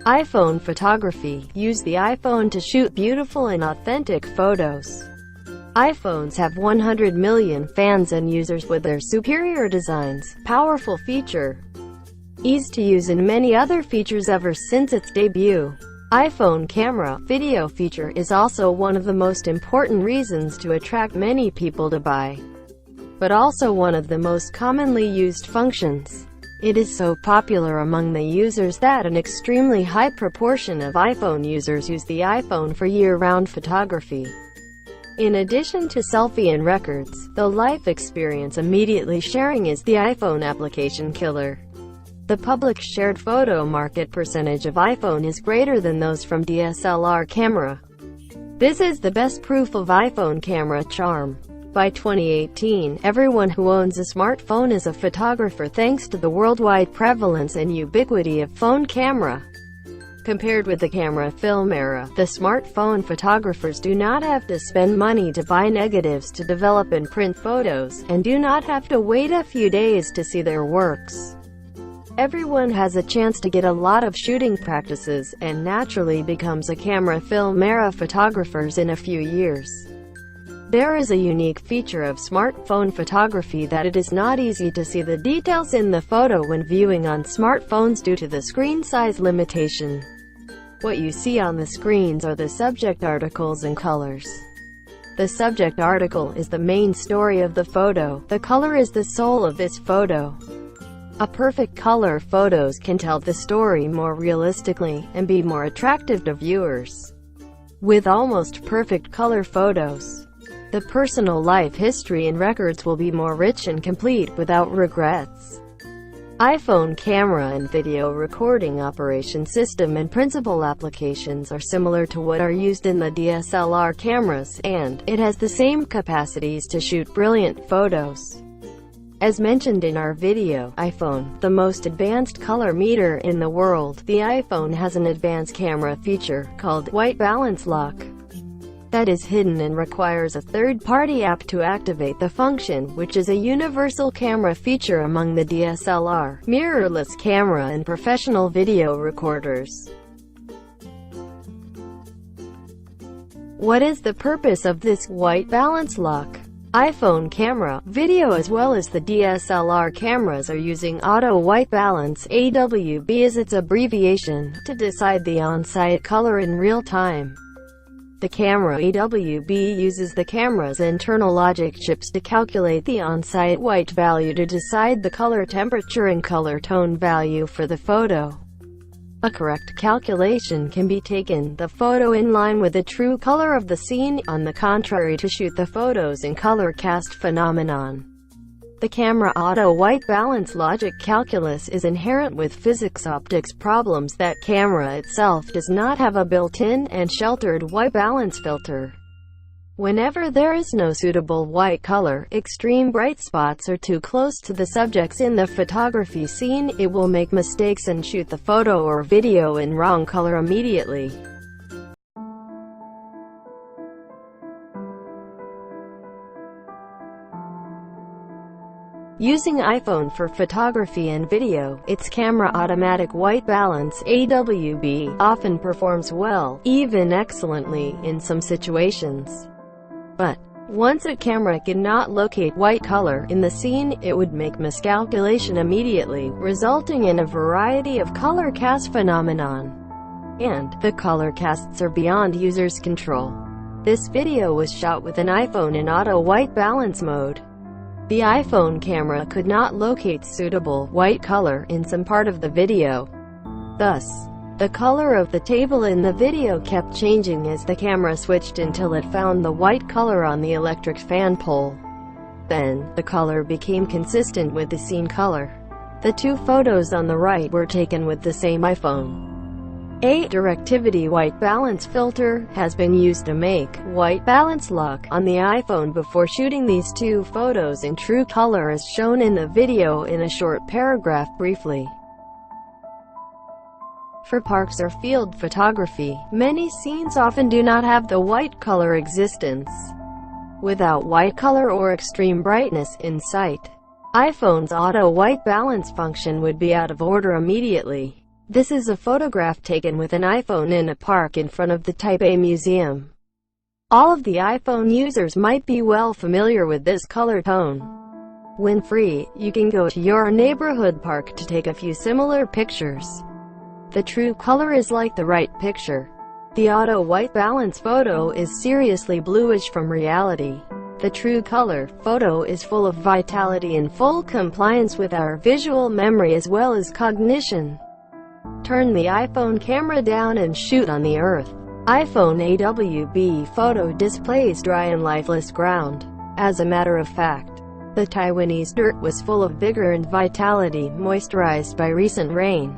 iPhone photography. Use the iPhone to shoot beautiful and authentic photos. iPhones have 100 million fans and users with their superior designs, powerful feature, ease to use and many other features ever since its debut. iPhone camera video feature is also one of the most important reasons to attract many people to buy, but also one of the most commonly used functions. It is so popular among the users that an extremely high proportion of iPhone users use the iPhone for year-round photography. In addition to selfie and records, the life experience immediately sharing is the iPhone application killer. The public shared photo market percentage of iPhone is greater than those from DSLR camera. This is the best proof of iPhone camera charm. By 2018, everyone who owns a smartphone is a photographer thanks to the worldwide prevalence and ubiquity of phone camera. Compared with the camera film era, the smartphone photographers do not have to spend money to buy negatives to develop and print photos, and do not have to wait a few days to see their works. Everyone has a chance to get a lot of shooting practices, and naturally becomes a camera film era photographers in a few years. There is a unique feature of smartphone photography that it is not easy to see the details in the photo when viewing on smartphones due to the screen size limitation. What you see on the screens are the subject articles and colors. The subject article is the main story of the photo. The color is the soul of this photo. A perfect color photos can tell the story more realistically, and be more attractive to viewers. With almost perfect color photos, the personal life history and records will be more rich and complete without regrets. iPhone camera and video recording operation system and principal applications are similar to what are used in the DSLR cameras, and it has the same capacities to shoot brilliant photos. As mentioned in our video, iPhone, the most advanced color meter in the world, the iPhone has an advanced camera feature, called White Balance Lock, that is hidden and requires a third-party app to activate the function, which is a universal camera feature among the DSLR, mirrorless camera and professional video recorders. What is the purpose of this white balance lock? iPhone camera, video as well as the DSLR cameras are using Auto White Balance, AWB as its abbreviation, to decide the on-site color in real time. The camera AWB uses the camera's internal logic chips to calculate the on-site white value to decide the color temperature and color tone value for the photo. A correct calculation can be taken the photo in line with the true color of the scene, on the contrary to shoot the photos in color cast phenomenon. The camera auto white balance logic calculus is inherent with physics optics problems that camera itself does not have a built-in and sheltered white balance filter. Whenever there is no suitable white color, extreme bright spots are too close to the subjects in the photography scene, it will make mistakes and shoot the photo or video in wrong color immediately. Using iPhone for photography and video, its camera automatic white balance AWB often performs well, even excellently, in some situations. But once a camera cannot locate white color in the scene, it would make miscalculation immediately, resulting in a variety of color cast phenomenon. And the color casts are beyond users' control. This video was shot with an iPhone in auto white balance mode. The iPhone camera could not locate suitable white color in some part of the video. Thus, the color of the table in the video kept changing as the camera switched until it found the white color on the electric fan pole. Then, the color became consistent with the scene color. The two photos on the right were taken with the same iPhone. A Directivity White Balance Filter has been used to make white balance lock on the iPhone before shooting these two photos in true color as shown in the video in a short paragraph briefly. For parks or field photography, many scenes often do not have the white color existence. Without white color or extreme brightness in sight, iPhone's auto white balance function would be out of order immediately. This is a photograph taken with an iPhone in a park in front of the Taipei Museum. All of the iPhone users might be well familiar with this color tone. When free, you can go to your neighborhood park to take a few similar pictures. The true color is like the right picture. The auto white balance photo is seriously bluish from reality. The true color photo is full of vitality and full compliance with our visual memory as well as cognition. Turn the iPhone camera down and shoot on the earth. iPhone AWB photo displays dry and lifeless ground. As a matter of fact, the Taiwanese dirt was full of vigor and vitality, moisturized by recent rain.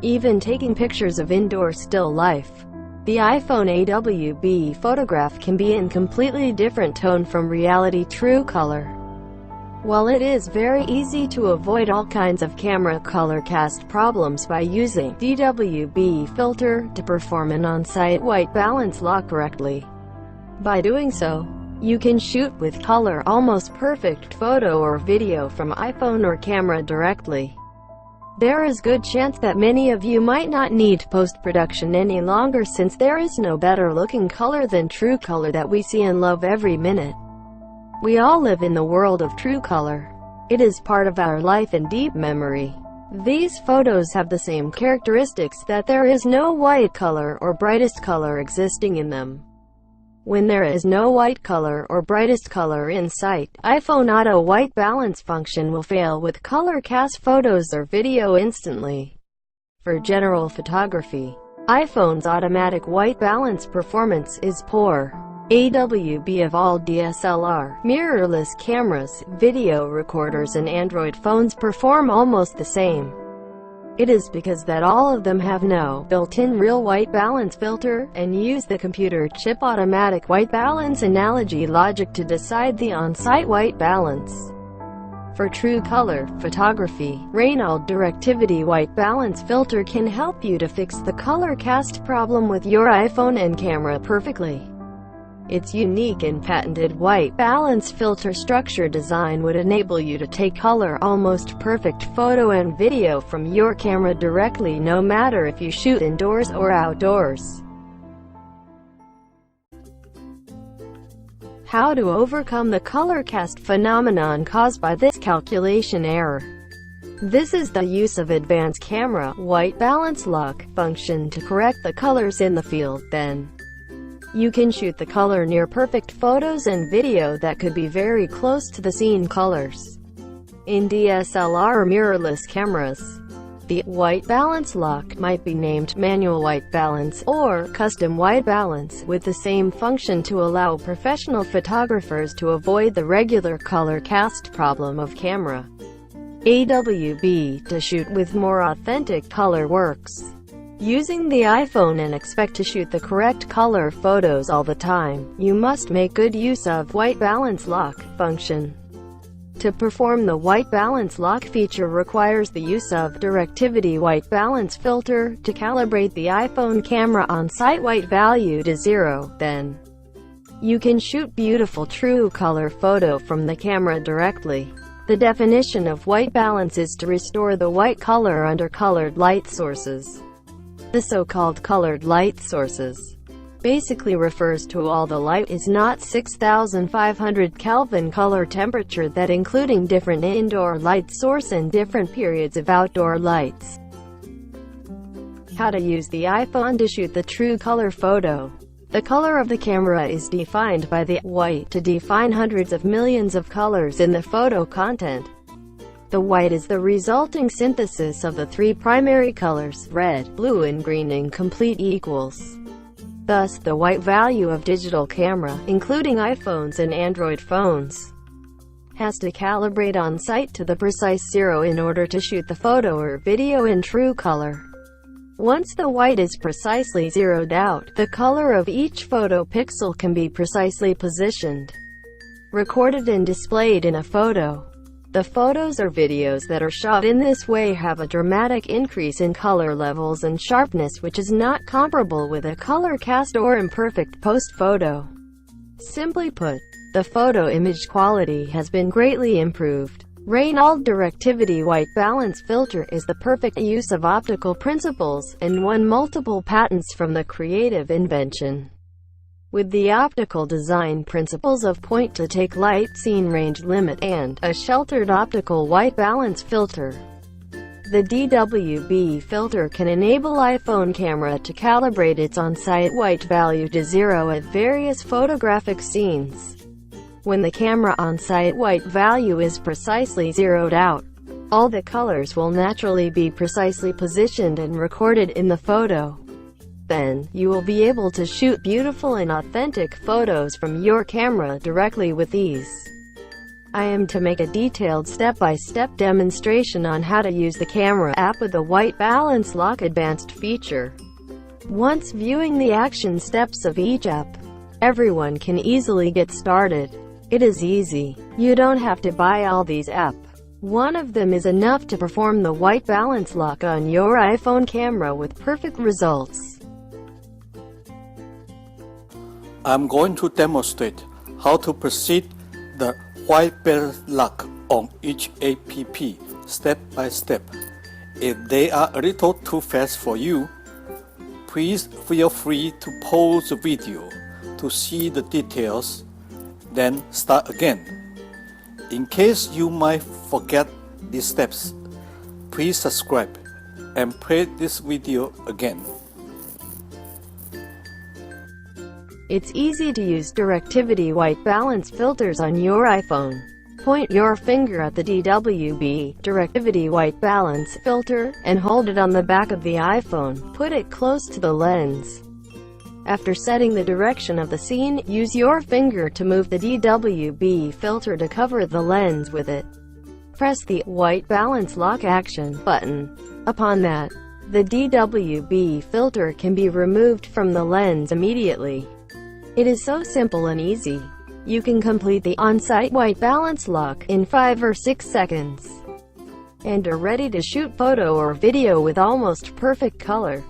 Even taking pictures of indoor still life, the iPhone AWB photograph can be in completely different tone from reality true color. While it is very easy to avoid all kinds of camera color cast problems by using DWB filter to perform an on-site white balance lock correctly. By doing so, you can shoot with color almost perfect photo or video from iPhone or camera directly. There is good chance that many of you might not need post-production any longer since there is no better looking color than true color that we see and love every minute. We all live in the world of true color. It is part of our life and deep memory. These photos have the same characteristics that there is no white color or brightest color existing in them. When there is no white color or brightest color in sight, iPhone Auto White Balance function will fail with color cast photos or video instantly. For general photography, iPhone's automatic white balance performance is poor. AWB of all DSLR, mirrorless cameras, video recorders and Android phones perform almost the same. It is because that all of them have no built-in real white balance filter, and use the computer chip automatic white balance analogy logic to decide the on-site white balance. For true color photography, Raynauld Directivity White Balance Filter can help you to fix the color cast problem with your iPhone and camera perfectly. Its unique and patented white balance filter structure design would enable you to take color almost perfect photo and video from your camera directly, no matter if you shoot indoors or outdoors. How to overcome the color cast phenomenon caused by this calculation error. This is the use of advanced camera white balance lock function to correct the colors in the field. Then you can shoot the color near perfect photos and video that could be very close to the scene colors. In DSLR or mirrorless cameras, the white balance lock might be named manual white balance or custom white balance, with the same function to allow professional photographers to avoid the regular color cast problem of camera AWB to shoot with more authentic color works. Using the iPhone and expect to shoot the correct color photos all the time, you must make good use of white balance lock function. To perform the white balance lock feature requires the use of Directivity White Balance Filter to calibrate the iPhone camera on-site white value to 0. Then you can shoot beautiful true color photo from the camera directly. The definition of white balance is to restore the white color under colored light sources. The so-called colored light sources basically refers to all the light is not 6500 Kelvin color temperature, that including different indoor light source and different periods of outdoor lights. How to use the iPhone to shoot the true color photo. The color of the camera is defined by the white to define hundreds of millions of colors in the photo content. The white is the resulting synthesis of the three primary colors, red, blue and green, in complete equals. Thus, the white value of digital camera, including iPhones and Android phones, has to calibrate on site to the precise 0 in order to shoot the photo or video in true color. Once the white is precisely zeroed out, the color of each photo pixel can be precisely positioned, recorded and displayed in a photo. The photos or videos that are shot in this way have a dramatic increase in color levels and sharpness, which is not comparable with a color cast or imperfect post photo. Simply put, the photo image quality has been greatly improved. Raynauld Directivity White Balance Filter is the perfect use of optical principles, and won multiple patents from the creative invention. With the optical design principles of point-to-take light, scene range limit, and a sheltered optical white balance filter, the DWB filter can enable iPhone camera to calibrate its on-site white value to 0 at various photographic scenes. When the camera on-site white value is precisely zeroed out, all the colors will naturally be precisely positioned and recorded in the photo. Then, you will be able to shoot beautiful and authentic photos from your camera directly with ease. I am to make a detailed step-by-step demonstration on how to use the camera app with the White Balance Lock Advanced feature. Once viewing the action steps of each app, everyone can easily get started. It is easy. You don't have to buy all these apps. One of them is enough to perform the white balance lock on your iPhone camera with perfect results. I'm going to demonstrate how to proceed the white balance lock on each app step by step. If they are a little too fast for you, please feel free to pause the video to see the details, then start again. In case you might forget these steps, please subscribe and play this video again. It's easy to use Directivity White Balance filters on your iPhone. Point your finger at the DWB Directivity White Balance filter, and hold it on the back of the iPhone. Put it close to the lens. After setting the direction of the scene, use your finger to move the DWB filter to cover the lens with it. Press the White Balance Lock Action button. Upon that, the DWB filter can be removed from the lens immediately. It is so simple and easy. You can complete the on-site white balance lock in 5 or 6 seconds, and are ready to shoot photo or video with almost perfect color.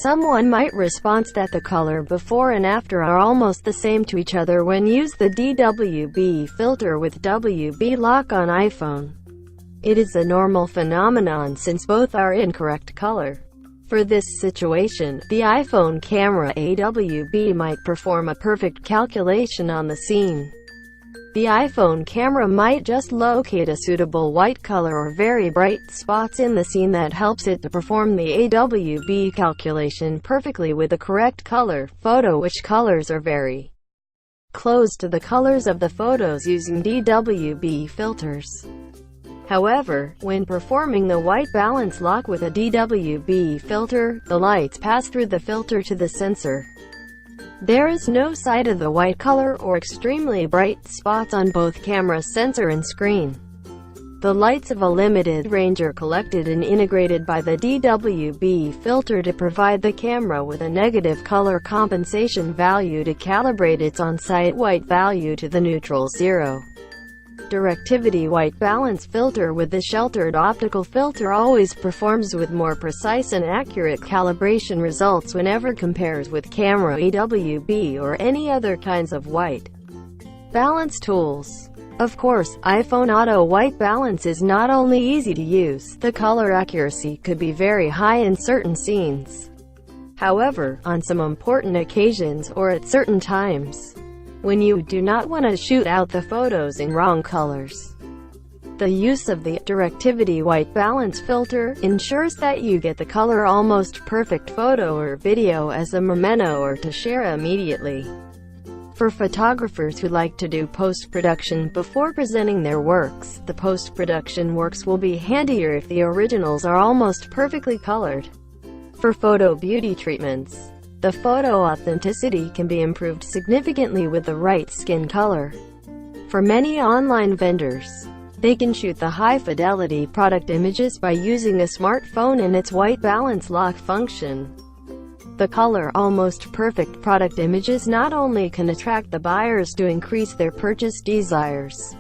Someone might respond that the color before and after are almost the same to each other when use the DWB filter with WB lock on iPhone. It is a normal phenomenon since both are incorrect color. For this situation, the iPhone camera AWB might perform a perfect calculation on the scene. The iPhone camera might just locate a suitable white color or very bright spots in the scene that helps it to perform the AWB calculation perfectly with the correct color photo, which colors are very close to the colors of the photos using DWB filters. However, when performing the white balance lock with a DWB filter, the lights pass through the filter to the sensor. There is no sight of the white color or extremely bright spots on both camera sensor and screen. The lights of a limited range are collected and integrated by the DWB filter to provide the camera with a negative color compensation value to calibrate its on-site white value to the neutral zero. Directivity White Balance Filter with the sheltered optical filter always performs with more precise and accurate calibration results whenever compares with camera AWB or any other kinds of white balance tools. Of course, iPhone Auto White Balance is not only easy to use, the color accuracy could be very high in certain scenes. However, on some important occasions or at certain times, when you do not want to shoot out the photos in wrong colors, the use of the Directivity White Balance Filter ensures that you get the color almost perfect photo or video as a memento or to share immediately. For photographers who like to do post-production before presenting their works, the post-production works will be handier if the originals are almost perfectly colored. For photo beauty treatments, the photo authenticity can be improved significantly with the right skin color. For many online vendors, they can shoot the high-fidelity product images by using a smartphone and its white balance lock function. The color almost perfect product images not only can attract the buyers to increase their purchase desires,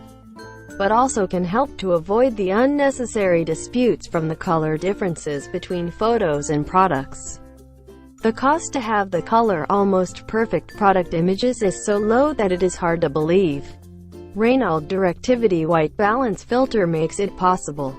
but also can help to avoid the unnecessary disputes from the color differences between photos and products. The cost to have the color almost perfect product images is so low that it is hard to believe. Raynauld Directivity White Balance Filter makes it possible.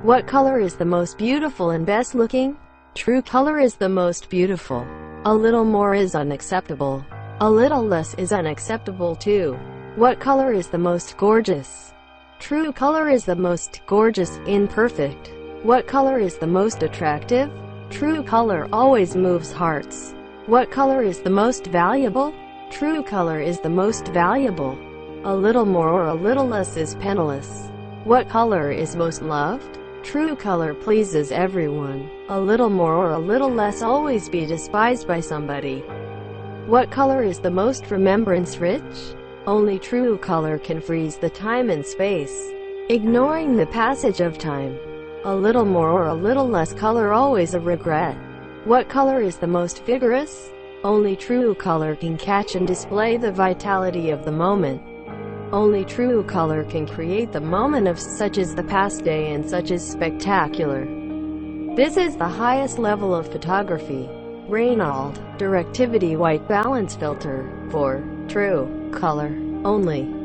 What color is the most beautiful and best looking? True color is the most beautiful. A little more is unacceptable. A little less is unacceptable too. What color is the most gorgeous? True color is the most gorgeous, imperfect. What color is the most attractive? True color always moves hearts. What color is the most valuable? True color is the most valuable. A little more or a little less is penniless. What color is most loved? True color pleases everyone. A little more or a little less always be despised by somebody. What color is the most remembrance rich? Only true color can freeze the time and space, ignoring the passage of time. A little more or a little less color always a regret. What color is the most vigorous? Only true color can catch and display the vitality of the moment. Only true color can create the moment of such as the past day and such as spectacular. This is the highest level of photography. Raynauld Directivity White Balance Filter for true color only.